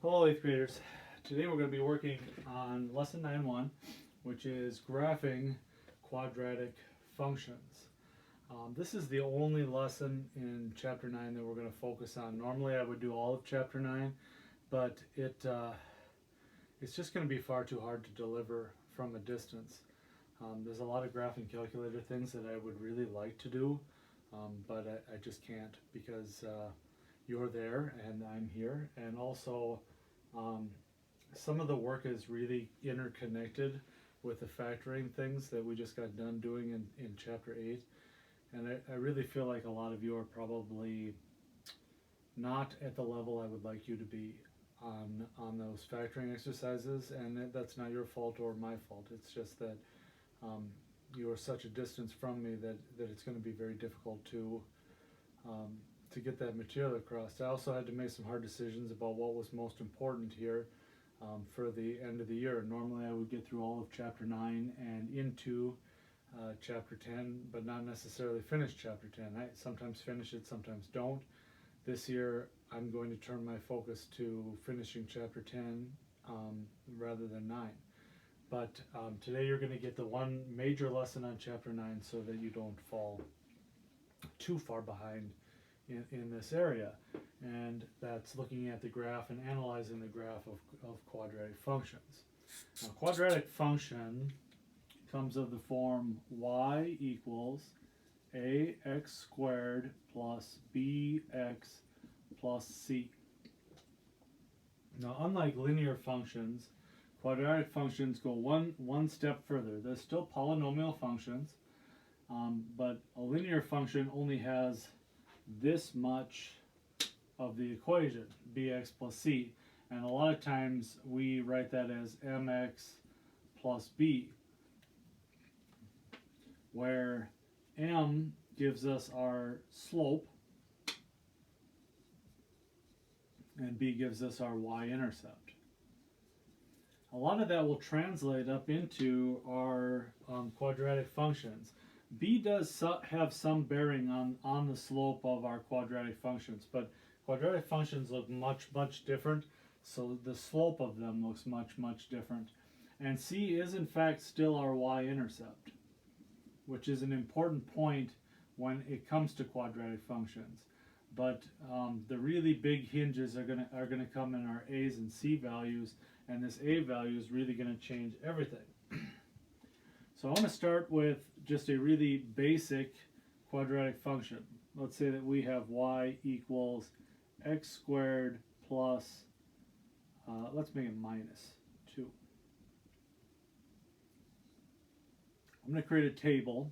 Hello 8th graders. Today we're going to be working on lesson 9.1, which is graphing quadratic functions. This is the only lesson in chapter 9 that we're going to focus on. Normally I would do all of chapter 9, but it's just going to be far too hard to deliver from a distance. There's a lot of graphing calculator things that I would really like to do, but I just can't because you're there and I'm here, and also some of the work is really interconnected with the factoring things that we just got done doing in chapter 8, and I really feel like a lot of you are probably not at the level I would like you to be on those factoring exercises, and that's not your fault or my fault. It's just that you are such a distance from me that it's going to be very difficult to get that material across. I also had to make some hard decisions about what was most important here for the end of the year. Normally I would get through all of chapter 9 and into chapter 10, but not necessarily finish chapter 10. I sometimes finish it, sometimes don't. This year I'm going to turn my focus to finishing chapter 10 rather than 9. But today you're going to get the one major lesson on chapter 9 so that you don't fall too far behind in this area, and that's looking at the graph and analyzing the graph of quadratic functions. Now, quadratic function comes of the form y equals ax squared plus bx plus c. Now, unlike linear functions, quadratic functions go one step further. They're still polynomial functions, but a linear function only has this much of the equation, bx plus c, and a lot of times we write that as mx plus b, where m gives us our slope and b gives us our y-intercept. A lot of that will translate up into our quadratic functions. B does have some bearing on the slope of our quadratic functions, but quadratic functions look much different, so the slope of them looks much different. And C is in fact still our y-intercept, which is an important point when it comes to quadratic functions. But the really big hinges are gonna come in our A's and C values, and this A value is really gonna change everything. So I want to start with just a really basic quadratic function. Let's say that we have y equals x squared plus, let's make it minus 2. I'm going to create a table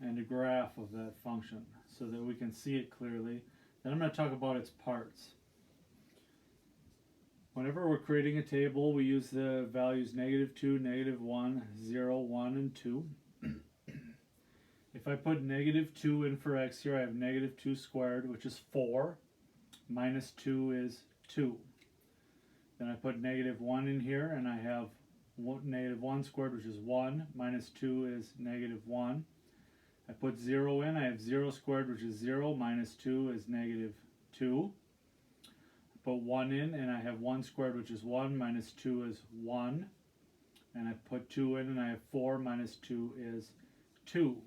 and a graph of that function so that we can see it clearly. Then I'm going to talk about its parts. Whenever we're creating a table, we use the values -2, -1, 0, 1, and 2. If I put -2 in for x here, I have -2 squared, which is 4. Minus 2 is 2. Then I put -1 in here, and I have -1 squared, which is 1. Minus 2 is -1. I put 0 in, I have 0 squared, which is 0. Minus 2 is -2. Put 1 in, and I have 1 squared, which is 1, minus 2 is 1. And I put 2 in, and I have 4, minus 2 is 2.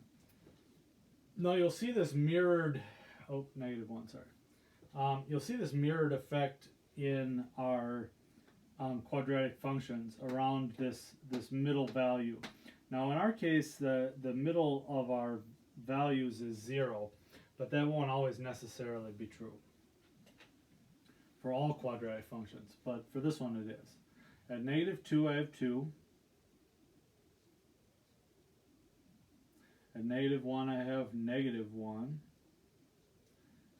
Now you'll see this mirrored, -1, sorry. You'll see this mirrored effect in our quadratic functions around this middle value. Now in our case, the middle of our values is 0, but that won't always necessarily be true for all quadratic functions, but for this one it is. At -2 I have 2. At -1 I have -1.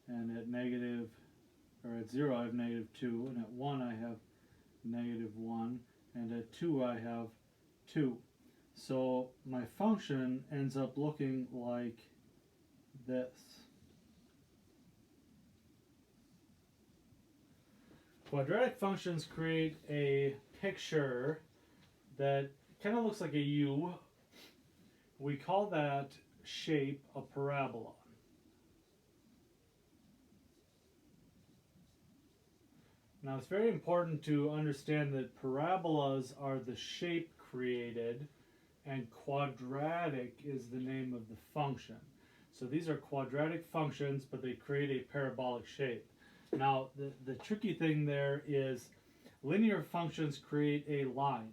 And at at 0 I have -2. And at 1 I have -1. And at 2 I have 2. So my function ends up looking like this. Quadratic functions create a picture that kind of looks like a U. We call that shape a parabola. Now it's very important to understand that parabolas are the shape created and quadratic is the name of the function. So these are quadratic functions, but they create a parabolic shape. Now the tricky thing there is linear functions create a line,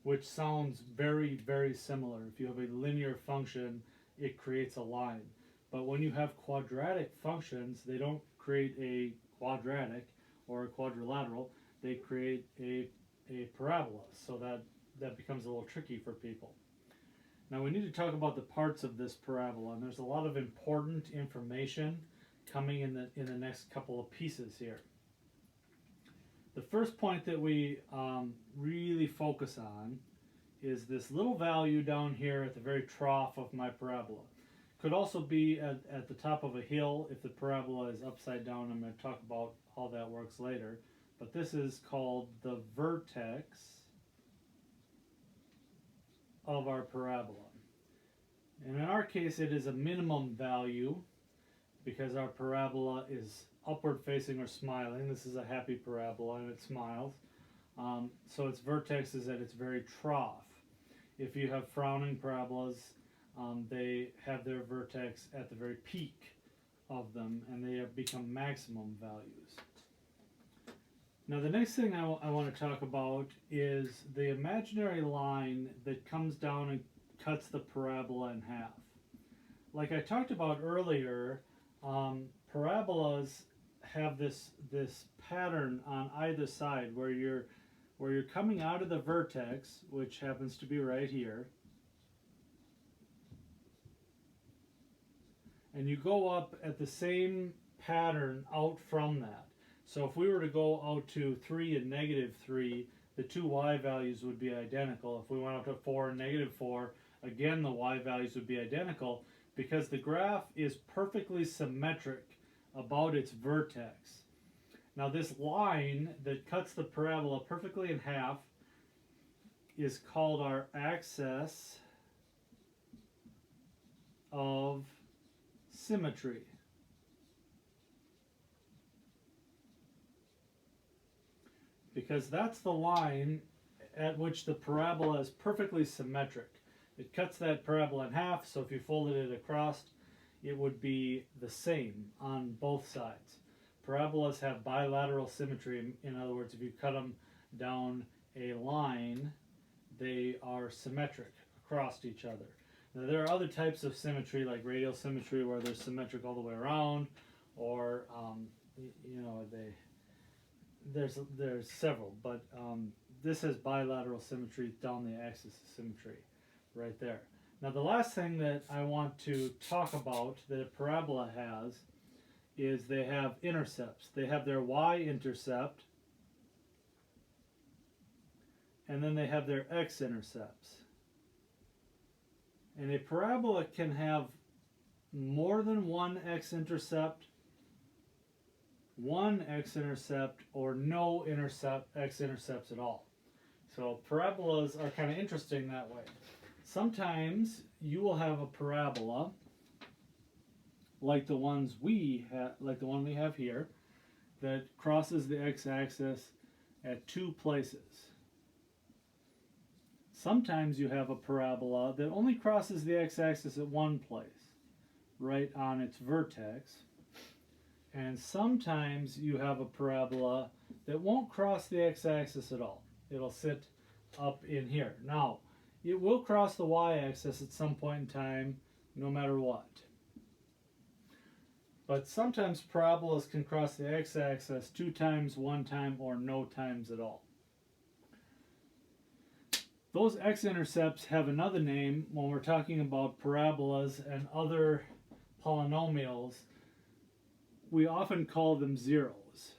which sounds very, very similar. If you have a linear function, it creates a line. But when you have quadratic functions, they don't create a quadratic or a quadrilateral, they create a parabola. So that becomes a little tricky for people. Now we need to talk about the parts of this parabola, and there's a lot of important information coming in the next couple of pieces here. The first point that we really focus on is this little value down here at the very trough of my parabola. Could also be at the top of a hill if the parabola is upside down. I'm going to talk about how that works later. But this is called the vertex of our parabola. And in our case, it is a minimum value because our parabola is upward facing or smiling. This is a happy parabola and it smiles. So its vertex is at its very trough. If you have frowning parabolas, they have their vertex at the very peak of them, and they have become maximum values. Now the next thing I want to talk about is the imaginary line that comes down and cuts the parabola in half. Like I talked about earlier, parabolas have this pattern on either side where you're coming out of the vertex, which happens to be right here, and you go up at the same pattern out from that. So if we were to go out to 3 and -3, the two y values would be identical. If we went out to 4 and -4, again the y values would be identical because the graph is perfectly symmetric about its vertex. Now this line that cuts the parabola perfectly in half is called our axis of symmetry. Because that's the line at which the parabola is perfectly symmetric. It cuts that parabola in half, so if you folded it across, it would be the same on both sides. Parabolas have bilateral symmetry. In other words, if you cut them down a line, they are symmetric across each other. Now there are other types of symmetry, like radial symmetry, where they're symmetric all the way around, or there's several, but this has bilateral symmetry down the axis of symmetry, right there. Now the last thing that I want to talk about that a parabola has is they have intercepts. They have their y-intercept, and then they have their x-intercepts. And a parabola can have more than one x-intercept, one x-intercept, or no x-intercepts at all. So parabolas are kind of interesting that way. Sometimes you will have a parabola like the one we have here that crosses the x-axis at two places. Sometimes you have a parabola that only crosses the x-axis at one place, right on its vertex. And sometimes you have a parabola that won't cross the x-axis at all. It'll sit up in here. Now, it will cross the y-axis at some point in time, no matter what. But sometimes parabolas can cross the x-axis 2 times, 1 time, or no times at all. Those x-intercepts have another name when we're talking about parabolas and other polynomials. We often call them zeros.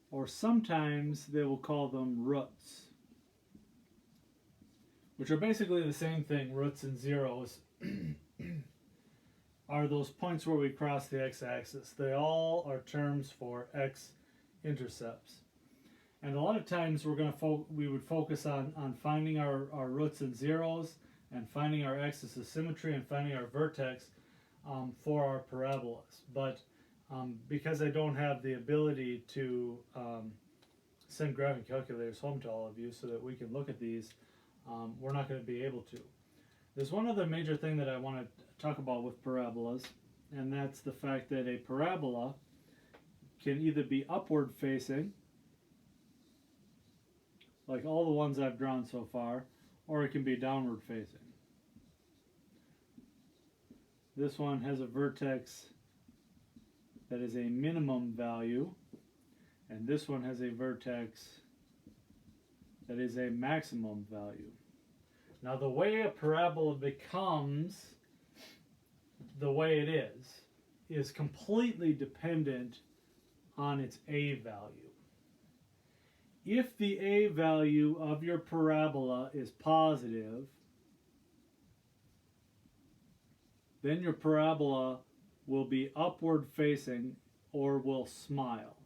Or sometimes they will call them roots, which are basically the same thing. Roots and zeros are those points where we cross the x-axis. They all are terms for x-intercepts. And a lot of times we would focus on finding our roots and zeros, and finding our axis of symmetry, and finding our vertex for our parabolas. But Because I don't have the ability to send graphing calculators home to all of you so that we can look at these, we're not going to be able to. There's one other major thing that I want to talk about with parabolas, and that's the fact that a parabola can either be upward facing, like all the ones I've drawn so far, or it can be downward facing. This one has a vertex that is a minimum value, and this one has a vertex that is a maximum value. Now, the way a parabola becomes the way it is completely dependent on its a value. If the a value of your parabola is positive, then your parabola will be upward facing or will smile.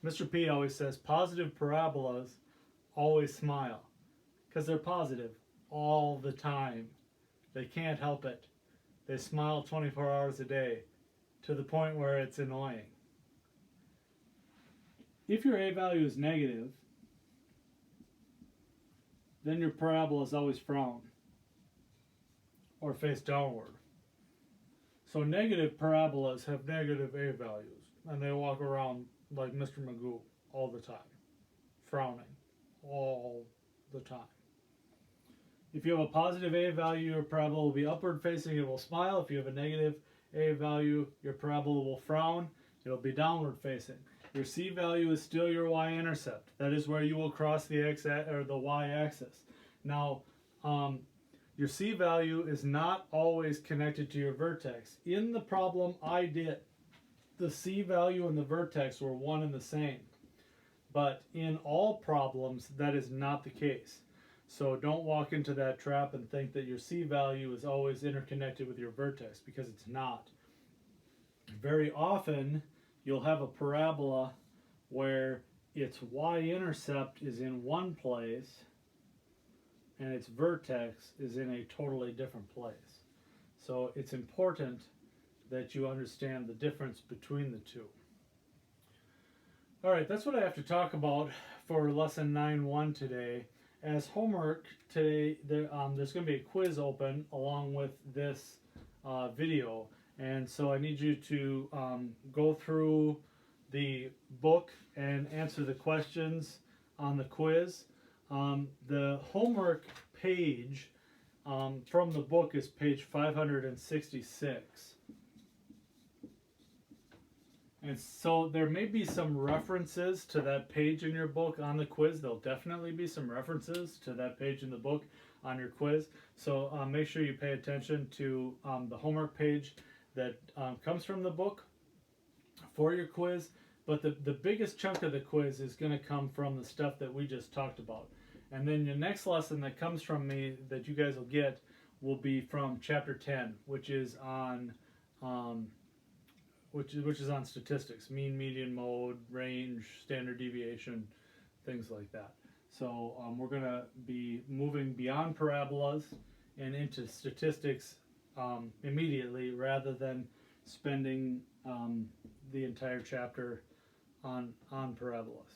Mr. P always says positive parabolas always smile because they're positive all the time. They can't help it. They smile 24 hours a day to the point where it's annoying. If your a value is negative, then your parabolas always frown or face downward. So negative parabolas have negative a values, and they walk around like Mr. Magoo all the time, frowning all the time. If you have a positive a value, your parabola will be upward facing, it will smile. If you have a negative a value, your parabola will frown, it'll be downward facing. Your c value is still your y-intercept. That is where you will cross the x or the y-axis. Now, your c value is not always connected to your vertex. In the problem I did, the c value and the vertex were one and the same. But in all problems, that is not the case. So don't walk into that trap and think that your c value is always interconnected with your vertex, because it's not. Very often, you'll have a parabola where its y-intercept is in one place and its vertex is in a totally different place. So it's important that you understand the difference between the two. Alright, that's what I have to talk about for lesson 9.1 today. As homework today, there's going to be a quiz open along with this video. And so I need you to go through the book and answer the questions on the quiz. The homework page from the book is page 566. And so there may be some references to that page in your book on the quiz. There'll definitely be some references to that page in the book on your quiz. So make sure you pay attention to the homework page that comes from the book for your quiz. But the biggest chunk of the quiz is going to come from the stuff that we just talked about. And then your next lesson that comes from me that you guys will get will be from chapter 10, which is on which is on statistics, mean, median, mode, range, standard deviation, things like that. So we're going to be moving beyond parabolas and into statistics immediately, rather than spending the entire chapter on parabolas.